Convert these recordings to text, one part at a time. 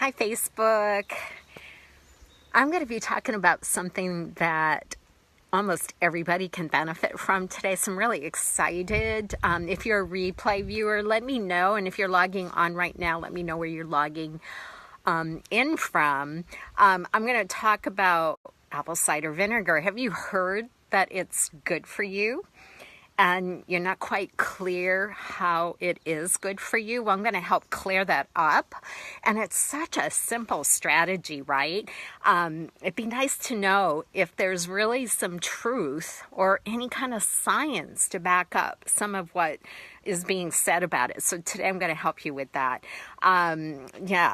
Hi, Facebook. I'm going to be talking about something that almost everybody can benefit from today, so I'm really excited. If you're a replay viewer, let me know, and if you're logging on right now, let me know where you're logging in from. I'm going to talk about apple cider vinegar. Have you heard that it's good for you? And you're not quite clear how it is good for you? Well, I'm going to help clear that up. And it's such a simple strategy, right? It'd be nice to know if there's really some truth or any kind of science to back up some of what is being said about it. So today I'm going to help you with that.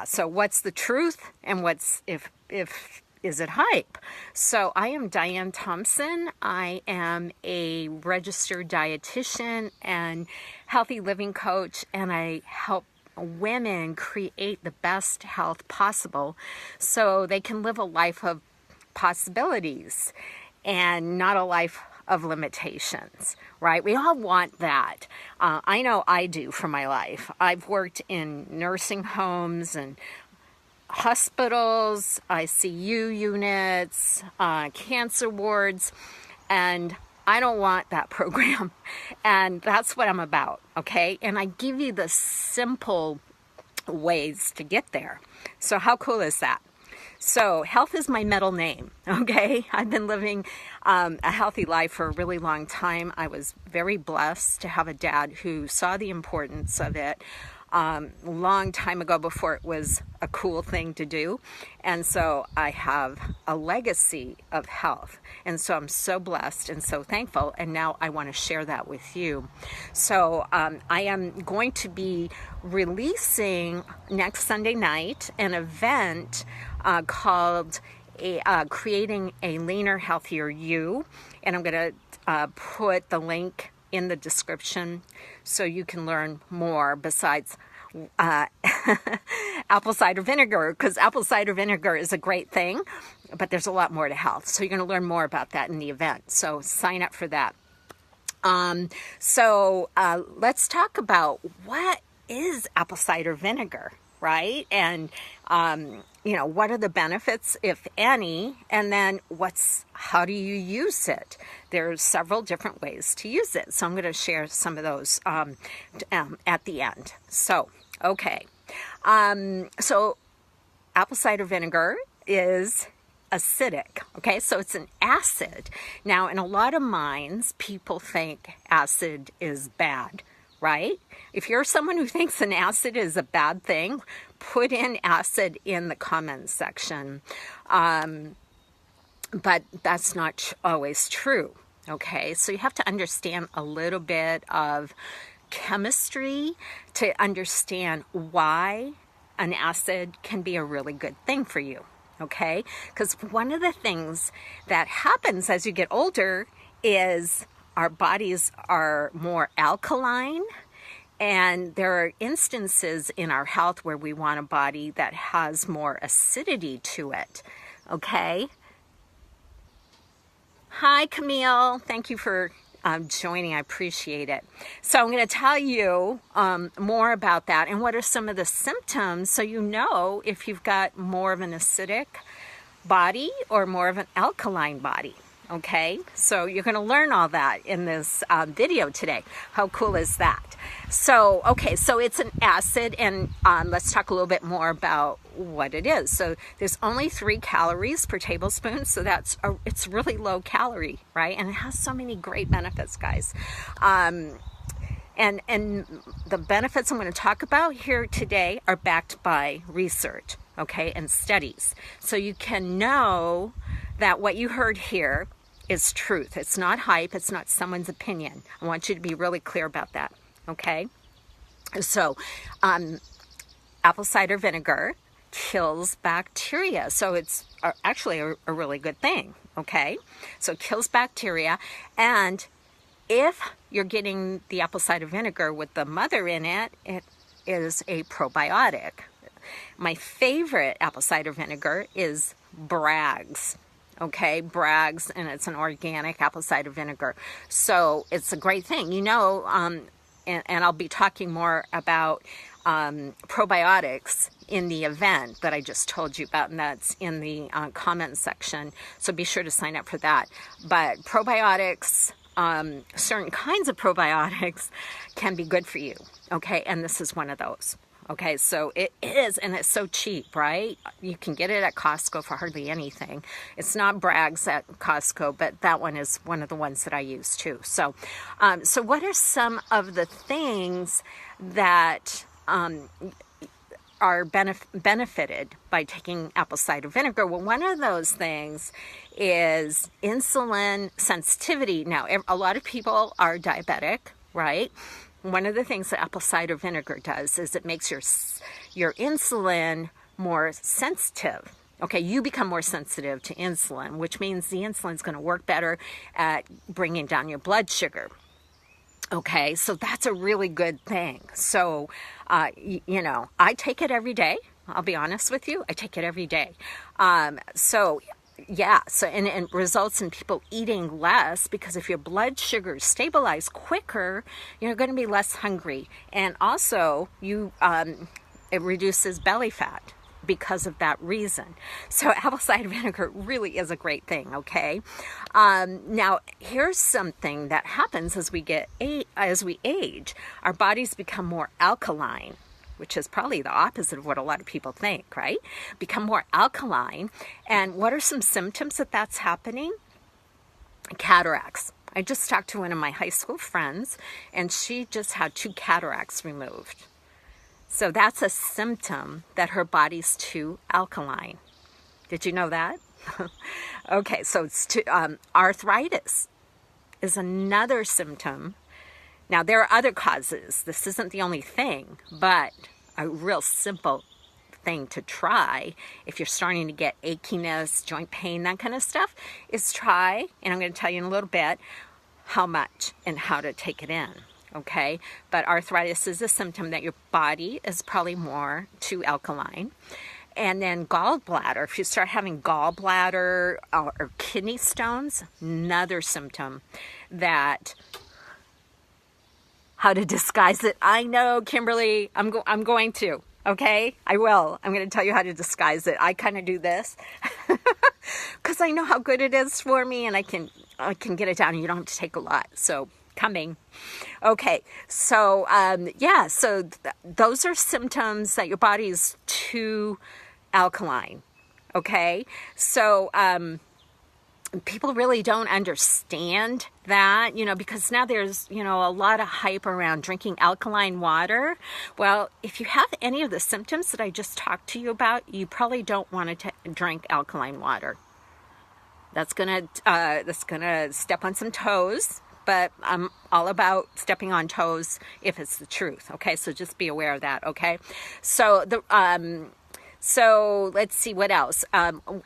So what's the truth and what's if is it hype? So I am Diane Thompson. I am a registered dietitian and healthy living coach, and I help women create the best health possible so they can live a life of possibilities and not a life of limitations, right? We all want that. I know I do for my life. I've worked in nursing homes and hospitals, ICU units, cancer wards, and I don't want that program. And that's what I'm about, okay? And I give you the simple ways to get there. So how cool is that? So health is my middle name, okay? I've been living a healthy life for a really long time. I was very blessed to have a dad who saw the importance of it a long time ago before it was a cool thing to do. And so I have a legacy of health. And so I'm so blessed and so thankful. And now I want to share that with you. So I am going to be releasing next Sunday night an event called Creating a Leaner, Healthier You. And I'm going to put the link in the description so you can learn more besides apple cider vinegar, because apple cider vinegar is a great thing, but there's a lot more to health. So you're going to learn more about that in the event. So sign up for that. Let's talk about what is apple cider vinegar, right? And what are the benefits, if any, and then how do you use it? There's several different ways to use it. So I'm going to share some of those at the end. So, okay. So apple cider vinegar is acidic, okay? So it's an acid. Now, in a lot of minds, people think acid is bad, right? If you're someone who thinks an acid is a bad thing, put in acid in the comments section. But that's not always true, okay? So you have to understand a little bit of chemistry to understand why an acid can be a really good thing for you, okay? Because one of the things that happens as you get older is our bodies are more alkaline, and there are instances in our health where we want a body that has more acidity to it, okay? Hi, Camille. Thank you for joining. I appreciate it. So I'm going to tell you more about that and what are some of the symptoms so you know if you've got more of an acidic body or more of an alkaline body. Okay, so you're going to learn all that in this video today. How cool is that? So, okay, so it's an acid, and let's talk a little bit more about what it is. So there's only 3 calories per tablespoon, so it's really low calorie, right? And it has so many great benefits, guys. And the benefits I'm going to talk about here today are backed by research, okay, and studies. So you can know that what you heard here is truth. It's not hype. It's not someone's opinion. I want you to be really clear about that, okay? So apple cider vinegar kills bacteria. So it's actually a really good thing, okay? So it kills bacteria. And if you're getting the apple cider vinegar with the mother in it, it is a probiotic. My favorite apple cider vinegar is Bragg's. Okay, Bragg's, and it's an organic apple cider vinegar. So it's a great thing. And I'll be talking more about probiotics in the event that I just told you about, and that's in the comment section. So be sure to sign up for that. But probiotics, certain kinds of probiotics can be good for you, okay? And this is one of those. Okay, so it is, and it's so cheap, right? You can get it at Costco for hardly anything. It's not Bragg's at Costco, but that one is one of the ones that I use too. So, so what are some of the things that are benefited by taking apple cider vinegar? Well, one of those things is insulin sensitivity. Now, a lot of people are diabetic, right? One of the things that apple cider vinegar does is it makes your insulin more sensitive. Okay, you become more sensitive to insulin, which means the insulin is going to work better at bringing down your blood sugar. Okay, so that's a really good thing. So, you know, I take it every day. I'll be honest with you. I take it every day. Yeah, so and it results in people eating less, because if your blood sugar stabilizes quicker, you're going to be less hungry. And also, it reduces belly fat because of that reason. So apple cider vinegar really is a great thing, okay? Now, here's something that happens as we age. Our bodies become more alkaline, which is probably the opposite of what a lot of people think, right? Become more alkaline. And what are some symptoms that that's happening? Cataracts. I just talked to one of my high school friends, and she just had 2 cataracts removed. So that's a symptom that her body's too alkaline. Did you know that? Okay, so it's arthritis is another symptom. Now, there are other causes. This isn't the only thing, but a real simple thing to try if you're starting to get achiness, joint pain, that kind of stuff, is try, and I'm going to tell you in a little bit, how much and how to take it in, okay? But arthritis is a symptom that your body is probably more too alkaline. And then gallbladder, if you start having gallbladder or kidney stones, another symptom that... How to disguise it. I know, Kimberly, I'm going to, okay? I will. I'm going to tell you how to disguise it. I kind of do this because I know how good it is for me, and I can get it down, and you don't have to take a lot. So, coming. Okay, so, yeah, so those are symptoms that your body is too alkaline, okay? So, people really don't understand that, you know, because now there's, you know, a lot of hype around drinking alkaline water. Well, if you have any of the symptoms that I just talked to you about, you probably don't want to drink alkaline water. That's gonna step on some toes, but I'm all about stepping on toes if it's the truth. Okay, so just be aware of that. Okay, so So let's see what else.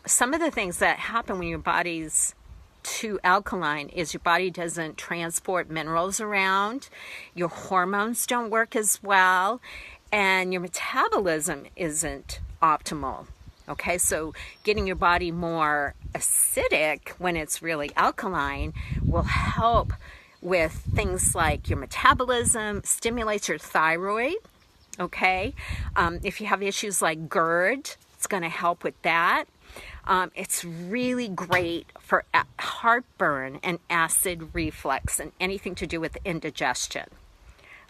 Some of the things that happen when your body's too alkaline is your body doesn't transport minerals around, your hormones don't work as well, and your metabolism isn't optimal. Okay, so getting your body more acidic when it's really alkaline will help with things like your metabolism, stimulates your thyroid. Okay, if you have issues like GERD, it's going to help with that. It's really great for heartburn and acid reflux and anything to do with indigestion.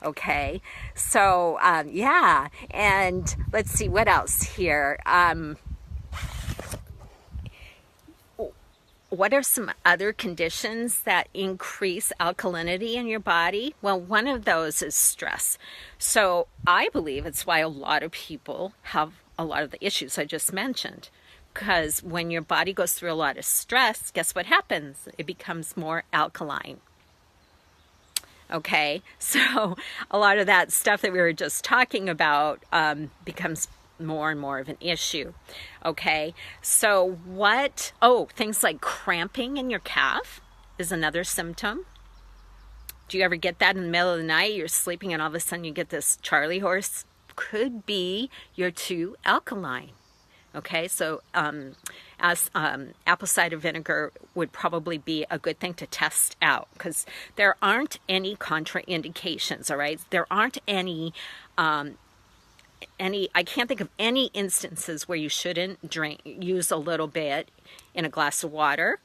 Okay, so yeah, and let's see what else here. What are some other conditions that increase alkalinity in your body? Well, one of those is stress. So I believe it's why a lot of people have a lot of the issues I just mentioned. Because when your body goes through a lot of stress, guess what happens? It becomes more alkaline. Okay, so a lot of that stuff that we were just talking about becomes more and more of an issue. Okay, so things like cramping in your calf is another symptom. Do you ever get that in the middle of the night? You're sleeping and all of a sudden you get this Charlie horse? Could be you're too alkaline. Okay, so apple cider vinegar would probably be a good thing to test out, because there aren't any contraindications, all right? There aren't any I can't think of any instances where you shouldn't use a little bit in a glass of water.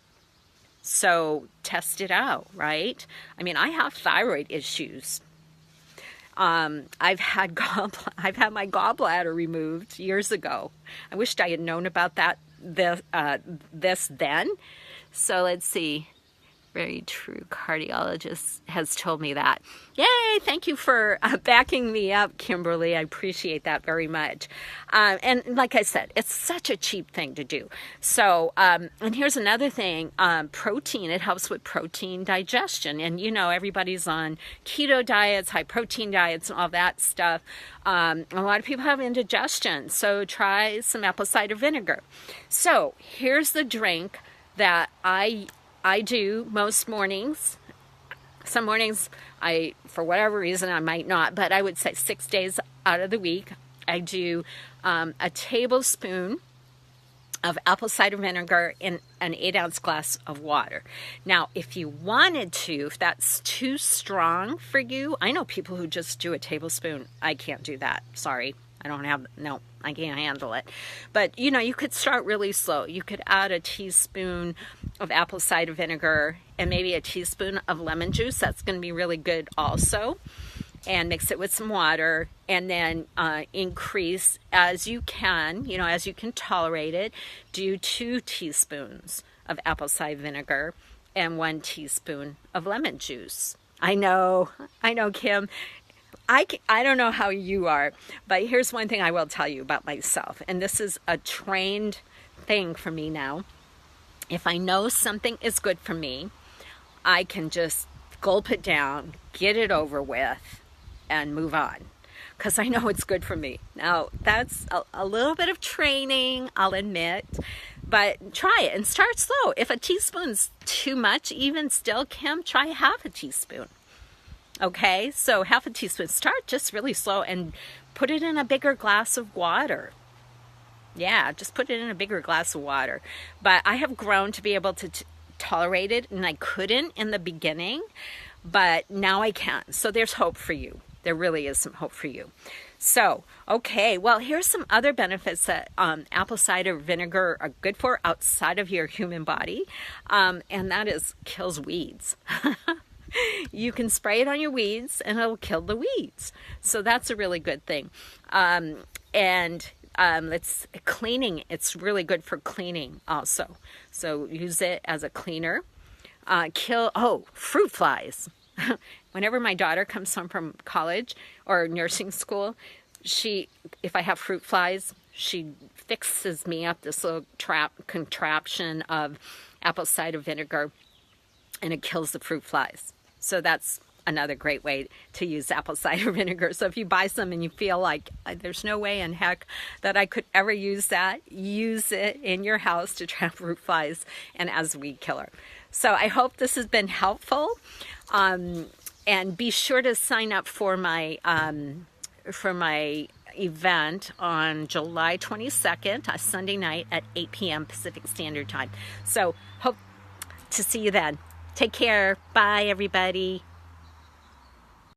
So test it out, right? I mean, I have thyroid issues. I've had my gallbladder removed years ago. I wished I had known about this then. So let's see. Very true. Cardiologist has told me that. Yay! Thank you for backing me up, Kimberly. I appreciate that very much. And like I said, it's such a cheap thing to do. So, and here's another thing. Protein. It helps with protein digestion. And you know, everybody's on keto diets, high protein diets, and all that stuff. A lot of people have indigestion. So try some apple cider vinegar. So here's the drink that I do most mornings. Some mornings, for whatever reason, I might not, but I would say 6 days out of the week, I do a tablespoon of apple cider vinegar in an 8-ounce glass of water. Now, if you wanted to, if that's too strong for you, I know people who just do a tablespoon. I can't do that. Sorry. I can't handle it. But, you know, you could start really slow. You could add a teaspoon of apple cider vinegar and maybe a teaspoon of lemon juice. That's going to be really good also. And mix it with some water, and then increase as you can, you know, as you can tolerate it. Do 2 teaspoons of apple cider vinegar and 1 teaspoon of lemon juice. I know, Kim. I don't know how you are, but here's one thing I will tell you about myself, and this is a trained thing for me now. If I know something is good for me, I can just gulp it down, get it over with, and move on, because I know it's good for me. Now, that's a little bit of training, I'll admit, but try it and start slow. If a teaspoon's too much, even still, Kim, try half a teaspoon. Okay, so half a teaspoon. Start just really slow and put it in a bigger glass of water. Yeah, just put it in a bigger glass of water. But I have grown to be able to tolerate it, and I couldn't in the beginning, but now I can. So there's hope for you. There really is some hope for you. So, okay, well, here's some other benefits that apple cider vinegar are good for outside of your human body, and that is kills weeds. You can spray it on your weeds and it'll kill the weeds. So that's a really good thing. It's cleaning. It's really good for cleaning also. So use it as a cleaner. Fruit flies. Whenever my daughter comes home from college or nursing school, if I have fruit flies, she fixes me up this little contraption of apple cider vinegar, and it kills the fruit flies. So that's another great way to use apple cider vinegar. So if you buy some and you feel like there's no way in heck that I could ever use that, use it in your house to trap fruit flies and as a weed killer. So I hope this has been helpful. And be sure to sign up for my event on July 22nd, a Sunday night at 8 p.m. Pacific Standard Time. So hope to see you then. Take care. Bye, everybody.